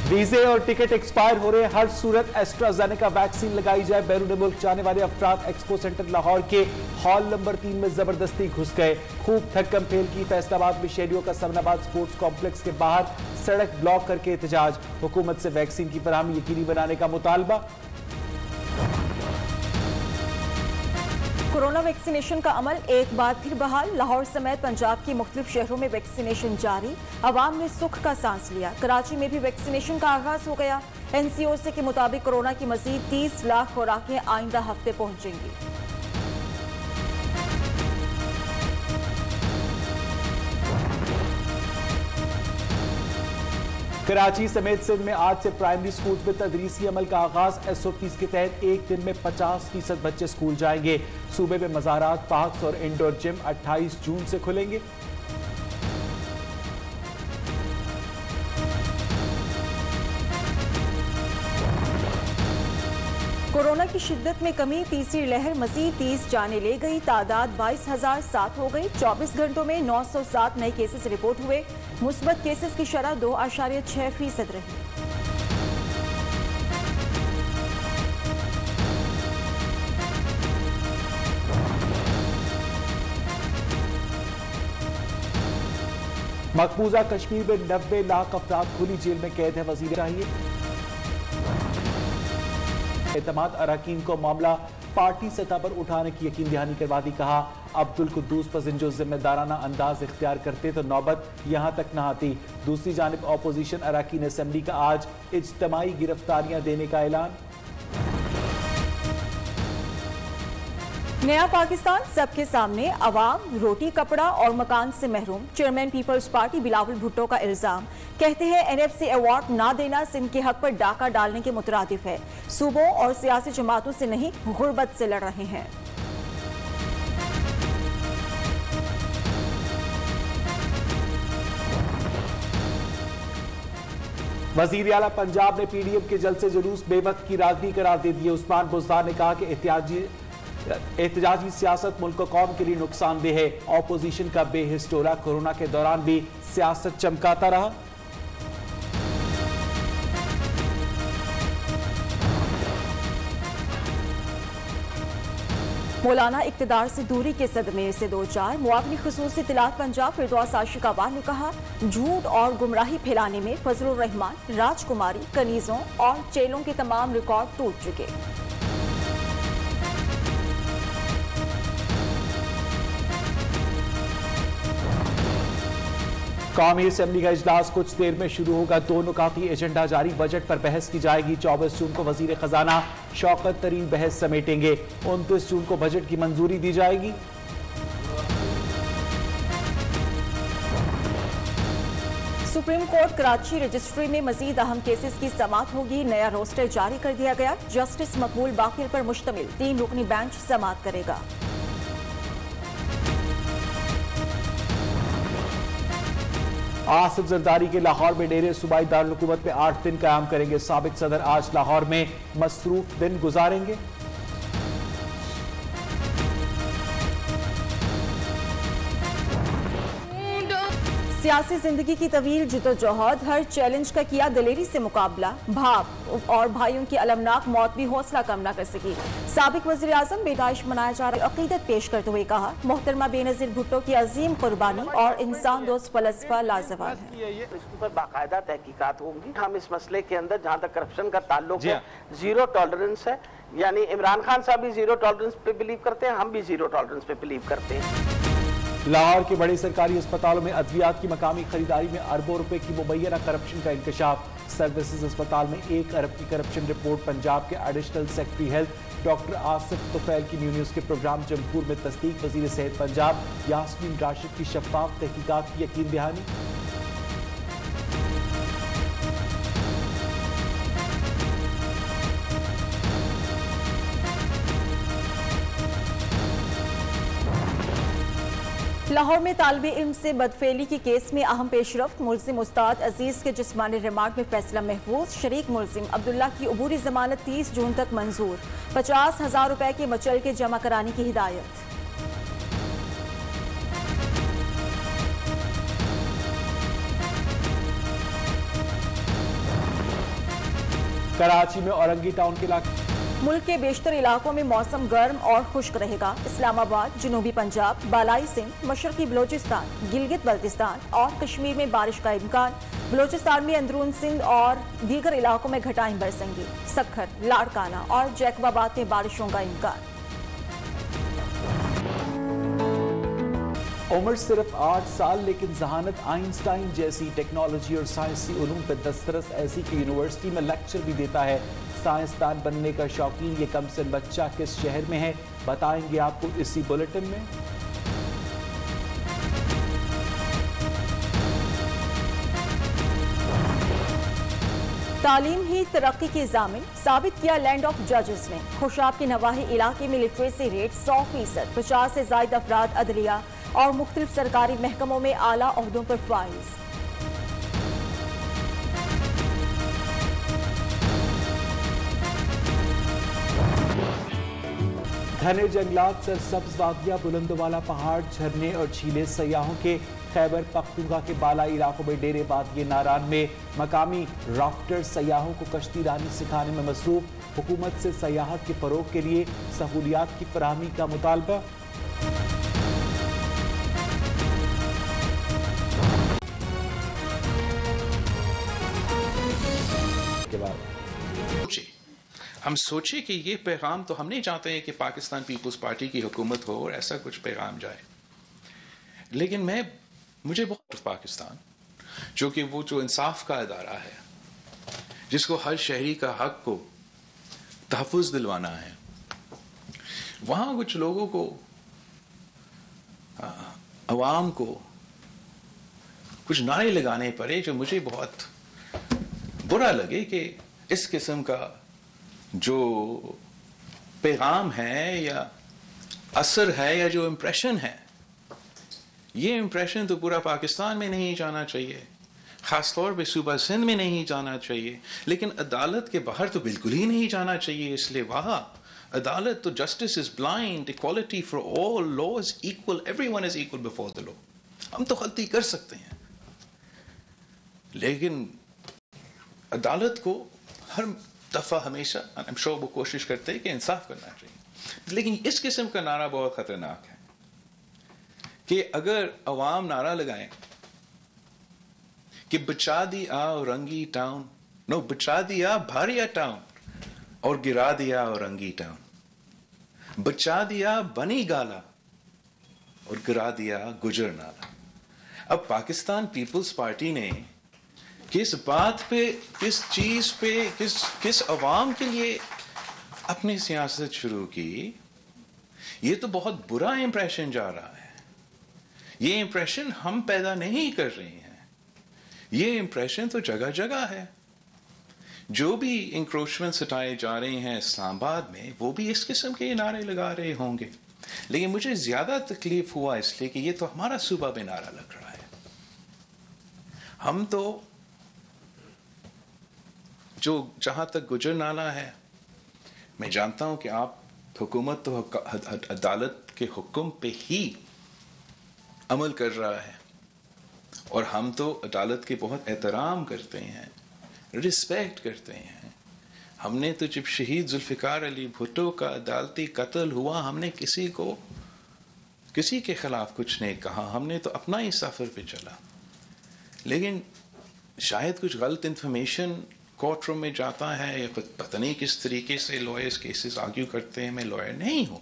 वीजे और ticket expire हो रहे, हर सूरत एस्ट्राजेनेका वैक्सीन लगाई जाए। बैरून मुल्क जाने वाले अफराद एक्सपो सेंटर लाहौर के हॉल नंबर 3 में जबरदस्ती घुस गए, खूब थक्कम फेल की। फैसलाबाद में शहरियों का समनाबाद स्पोर्ट्स कॉम्प्लेक्स के बाहर सड़क ब्लॉक करके एहतजाज, हुकूमत से वैक्सीन की फराहमी यकीनी बनाने का मुतालबा। कोरोना वैक्सीनेशन का अमल एक बार फिर बहाल, लाहौर समेत पंजाब के मुख्तलिफ शहरों में वैक्सीनेशन जारी, अवाम ने सुख का सांस लिया। कराची में भी वैक्सीनेशन का आगाज हो गया। NCOC के मुताबिक कोरोना की मजीद 30 लाख खुराकें आइंदा हफ्ते पहुंचेंगी। कराची समेत सिंध में आज से प्राइमरी स्कूल में तदरीसी अमल का आगाज। SOPs के तहत एक दिन में 50% बच्चे स्कूल जाएंगे। सूबे में मज़ारात, पार्क्स और इंडोर जिम 28 जून से खुलेंगे। कोरोना की शिद्दत में कमी, तीसरी लहर मजीद 30 जाने ले गई। तादाद 22,007 हो गई। 24 घंटों में 907 नए केसेस रिपोर्ट हुए। मुस्बत केसेस की शरह 2.6% रही। मकबूजा कश्मीर में 90 लाख अफराद खुली जेल में कैद है। वजीर चाहिए एतमाद अरकान को मामला पार्टी सतह पर उठाने की यकीन दहानी करवा दी। कहा अब्दुल कुद्दूस पर जो जिम्मेदाराना अंदाज इख्तियार करते तो नौबत यहां तक न आती। दूसरी जानिब अपोजिशन अरकान असेंबली का आज इज्तमाई गिरफ्तारियां देने का ऐलान। नया पाकिस्तान सबके सामने, अवाम रोटी कपड़ा और मकान से महरूम। Chairman peoples party Bilawal Bhutto का इल्जाम, कहते हैं NFC अवार्ड ना देना सिंध के हक पर डाका डालने के मुतरादिफ है। सूबों और सियासी जमातों से नहीं, गुर्बत से लड़ रहे हैं। वजीर आला पंजाब ने PDM के जलसे जुलूस बेवक्त की रागनी करार दे दी। उस्मान बुज़दार ने कहा कि एहतजाजी सियासत मुल्क कौम के लिए नुकसानदेह है। ऑपोजिशन का बेहिस्टोरा कोरोना के दौरान भी सियासत चमकाता रहा। मौलाना इक्तदार से दूरी के सदमे से दो चार, मुआवनी खुसूसी तिलावत पंजाब फिरदौस आशिक अबान ने कहा झूठ और गुमराही फैलाने में फजलुर रहमान, राजकुमारी, कनीजों और चेलों के तमाम रिकॉर्ड टूट चुके। कौमी असेंबली का इजलास कुछ देर में शुरू होगा। 2 नुकाती एजेंडा जारी, बजट पर बहस की जाएगी। 24 जून को वजीर खजाना शौकत तरीन बहस समेटेंगे। 29 जून को बजट की मंजूरी दी जाएगी। सुप्रीम कोर्ट कराची रजिस्ट्री में मजीद अहम केसेस की समाअत होगी। नया रोस्टर जारी कर दिया गया। जस्टिस मकबूल बाकिर पर मुश्तमिल 3 रुकनी बेंच समाअत करेगा। आसिफ जरदारी के लाहौर में डेरे सूबाई दारुल हुकूमत में 8 दिन कायम करेंगे। साबिक सदर आज लाहौर में मसरूफ दिन गुजारेंगे। सियासी जिंदगी की तवील जिदोजहद, हर चैलेंज का किया दलेरी से मुकाबला। भाप और भाइयों की अलमनाक मौत भी हौसला कम न कर सकी। साबिक वज़ीर आज़म बेदाइश मनाया जा रहा अकीदत पेश करते हुए कहा मोहतरमा बेनज़ीर भुट्टो की अजीम कुर्बानी और इंसान दोस्त फलसफा लाजवाब है। इसके ऊपर बाकायदा तहकीकात होंगी। हम इस मसले के अंदर जहाँ तक करप्शन का ताल्लुक है, जीरो टॉलरेंस है। यानी इमरान खान साहब भी जीरो टॉलरेंस पे बिलीव करते हैं, हम भी जीरो टॉलरेंस पे बिलीव करते हैं। लाहौर के बड़े सरकारी अस्पतालों में अद्वियात की मकामी खरीदारी में अरबों रुपए की मुबैना करप्शन का इंकशाफ। सर्विसेज अस्पताल में 1 अरब की करप्शन रिपोर्ट। पंजाब के additional secretary health doctor Asif Tufail की न्यू न्यूज़ के प्रोग्राम जमहूर में तस्दीक। वजीर सेहत पंजाब यास्मीन राशिद की शफाफ तहकीकात की यकीन दहानी। लाहौर में तालिबे इल्म से बदफेली के केस में अहम पेशरफ्त। मुल्जिम उस्ताद अजीज के जिस्मानी रिमांड में फैसला महफूज। शरीक मुल्जिम अब्दुल्ला की अबूरी जमानत 30 जून तक मंजूर। 50,000 रुपए के मचल के जमा कराने की हिदायत। कराची में औरंगी टाउन के इलाके मुल्क के बेशतर इलाकों में मौसम गर्म और खुश्क रहेगा। इस्लामाबाद, जनूबी पंजाब, बालाई सिंध, मशरकी बलोचिस्तान, गिलगित बल्तिस्तान और कश्मीर में बारिश का इम्कान। बलोचिस्तान में अंदरून सिंध और दीगर इलाकों में घटाएं बरसेंगी। सक्खर, लाड़काना और जैकबाबाद में बारिशों का इम्कान। उम्र सिर्फ 8 साल, लेकिन जहानत आइंस्टाइन जैसी टेक्नोलॉजी और साइंसी उलूम पे दस्तरस ऐसी कि यूनिवर्सिटी में लेक्चर भी देता है। साइंसदान बनने का शौकीन ये कमसिन बच्चा किस शहर में है, बताएंगे आपको इसी बुलेटिन में। तालीम ही तरक्की की जामिन साबित किया लैंड ऑफ जजेस ने। खुशाब के नवाही इलाके में लिटरेसी रेट 100%, 50 से ज्यादा अफराद अदलिया और मुख्तलिफ सरकारी महकमों में आला ओहदों पर फाइज। घने जंगलात, सरसब्ज वादियां, बुलंदवाला पहाड़, झरने और झीलें सयाहों के। खैबर पख्तूनख्वा के बालाई इलाकों में डेरे वादिये नारान में मकामी राफ्टर सयाहों को कश्ती रानी सिखाने में मसरूफ। हुकूमत से सयाहत के फरोग के लिए सहूलियात की फराहमी का मुतालबा। हम सोचे कि ये पैगाम तो हम नहीं चाहते हैं कि पाकिस्तान पीपल्स पार्टी की हुकूमत हो और ऐसा कुछ पैगाम जाए, लेकिन मुझे बहुत पाकिस्तान जो कि वो जो इंसाफ का अदारा है, जिसको हर शहरी का हक को तहफ़्फ़ुज़ दिलवाना है, वहाँ कुछ लोगों को, अवाम को कुछ नारे लगाने पड़े जो मुझे बहुत बुरा लगे कि इस किस्म का जो पैगाम है या असर है या जो इम्प्रेशन है, ये इम्प्रेशन तो पूरा पाकिस्तान में नहीं जाना चाहिए, ख़ास तौर पे सूबा सिंध में नहीं जाना चाहिए, लेकिन अदालत के बाहर तो बिल्कुल ही नहीं जाना चाहिए। इसलिए वहाँ अदालत तो justice is blind, equality for all, law is equal, everyone is equal before the law. हम तो गलती कर सकते हैं, लेकिन अदालत को हर दफ़ा हमेशा आई एम श्योर वो कोशिश करते हैं कि इंसाफ करना चाहिए, लेकिन इस किस्म का नारा बहुत ख़तरनाक है कि अगर अवाम नारा लगाएं कि बचा दिया औरंगी टाउन, नो बचा दिया भारिया टाउन और गिरा दिया औरंगी टाउन, बचा दिया बनी गाला और गिरा दिया गुजर नाला। अब पाकिस्तान पीपल्स पार्टी ने किस बात पे, किस चीज पे, किस अवाम के लिए अपनी सियासत शुरू की, ये तो बहुत बुरा इंप्रेशन जा रहा है। ये इंप्रेशन हम पैदा नहीं कर रहे हैं, ये इंप्रेशन तो जगह जगह है। जो भी इंक्रोचमेंट हटाए जा रहे हैं इस्लामाबाद में, वो भी इस किस्म के नारे लगा रहे होंगे, लेकिन मुझे ज्यादा तकलीफ हुआ इसलिए कि ये तो हमारा सूबा में नारा लग रहा है। हम तो जो जहां तक गुजर नाला है, मैं जानता हूं कि आप हुकूमत तो अदालत के हुक्म पे ही अमल कर रहा है, और हम तो अदालत के बहुत एहतराम करते हैं, रिस्पेक्ट करते हैं। हमने तो जब शहीद जुल्फ़िकार अली भुट्टो का अदालती कत्ल हुआ, हमने किसी के खिलाफ कुछ नहीं कहा, हमने तो अपना ही सफ़र पे चला। लेकिन शायद कुछ गलत इंफॉर्मेशन कोर्ट रूम में जाता है या पता नहीं किस तरीके से लॉयर्स केसेस आर्ग्यू करते हैं। मैं लॉयर नहीं हूँ,